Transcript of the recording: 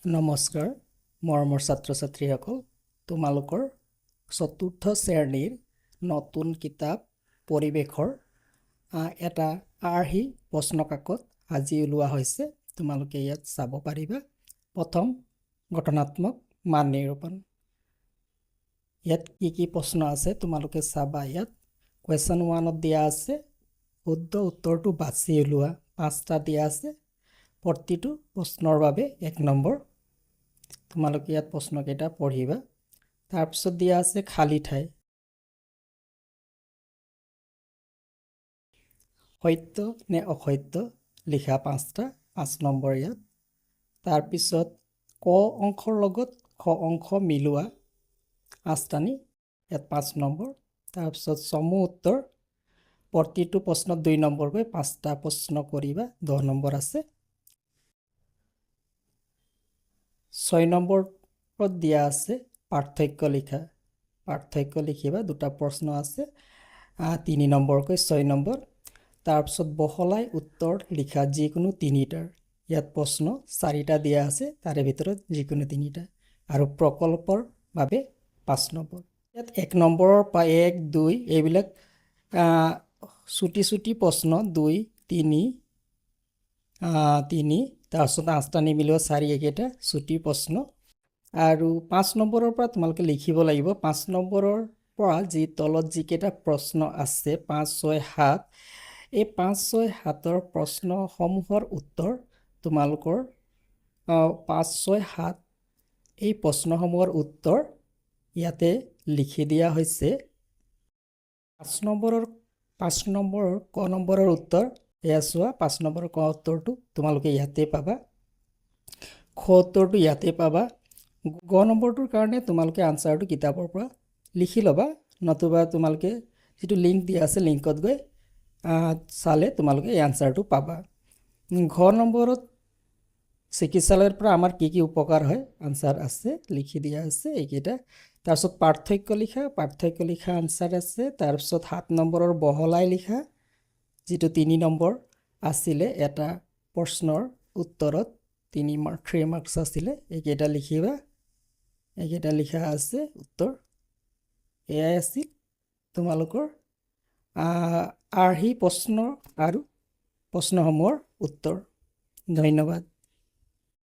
নমস্কাৰ মৰমৰ ছাত্ৰ ছাত্ৰীসকল তোমালোকৰ চতুৰ্থ শ্ৰেণীৰ নতুন কিতাপ পৰিৱেশৰ এটা আৰ্হি প্ৰশ্ন কাকত আজি ওলোৱা হৈছে তোমালোকে ইয়াত চাব পাৰিবা প্ৰথম গঠনাত্মক মান নিৰূপণ ইয়াত কি প্ৰশ্ন আছে তোমালোকে চাবা ইয়াত কুৱেশ্যন 1ত দিয়া আছে শুদ্ধ উত্তৰটো বাছি ওলোৱা 5টা দিয়া আছে প্ৰতিটো প্ৰশ্নৰ বাবে 1 নম্বৰ তোমালোকে ইয়াত প্ৰশ্নকেইটা পঢ়িবা তাৰপিছত দিয়া আছে খালী ঠাই সত্য নে অসত্য লিখা 5টা 5 নম্বৰ ইয়াত তাৰপিছত ক অংশৰ লগত খ অংশ মিলোৱা 8টানি ইয়াত 5 নম্বৰ তাৰপিছত সমূহ উত্তৰ প্ৰতিটো প্ৰশ্নত 2 নম্বৰকৈ 5টা প্ৰশ্ন কৰিবা 10 নম্বৰ আছে 6 নম্বৰত দিয়া আছে পাৰ্থক্য লিখিবা দুটা প্ৰশ্ন আছে 3 নম্বৰকৈ 6 নম্বৰ তাৰপিছত বহলাই উত্তৰ লিখা যিকোনো 3টাৰ ইয়াত প্ৰশ্ন 4টা দিয়া আছে তাৰে ভিতৰত যিকোনো 3টা আৰু প্ৰকল্পৰ বাবে 5 নম্বৰ ইয়াত 1 নম্বৰৰ পৰা 1 2 এইবিলাক ছুটি প্ৰশ্ন 2 3 তাৰপিছত 8টা নিমিলোৱা 4 একেটা ছুটি প্ৰশ্ন আৰু 5 নম্বৰৰ পৰা তোমালোকে লিখিব লাগিব 5 নম্বৰৰ পৰা যি তলত যিকেইটা প্ৰশ্ন আছে 5 6 7 এই 5 6 7ৰ প্ৰশ্নসমূহৰ উত্তৰ তোমালোকৰ 5 6 7 এই প্ৰশ্নসমূহৰ উত্তৰ ইয়াতে লিখি দিয়া হৈছে 5 নম্বৰৰ ক নম্বৰৰ উত্তৰ এয়া চোৱা 5 নম্বৰৰ ক উত্তৰটো তোমালোকে ইয়াতে পাবা খ উত্তৰটো ইয়াতে পাবা গ নম্বৰটোৰ কাৰণে তোমালোকে আনসাৰটো কিতাপৰ পৰা লিখি ল'বা নতুবা তোমালোকে যেটো লিংক দিয়া আছে লিংকত গৈ চালে তোমালোকে এই আনসাৰটো পাবা ঘ নম্বৰত চিকিৎসালয়ৰ পৰা আমাৰ কি উপকাৰ হয় আনসাৰ আছে লিখি দিয়া আছে এইকেইটা তাৰপিছত পাৰ্থক্য লিখা আনসাৰ আছে তাৰপিছত 7 নম্বৰৰ বহলাই লিখা যেটো 3 নম্বৰ আছিলে এটা প্ৰশ্নৰ উত্তৰত 3 মাৰ্কস আছিলে এইকেইটা লিখিবা এইকেইটা লিখা আছে উত্তৰ এয়াই আছিল তোমালোকৰ আৰ্হি প্ৰশ্ন আৰু প্ৰশ্নসমূহৰ উত্তৰ ধন্যবাদ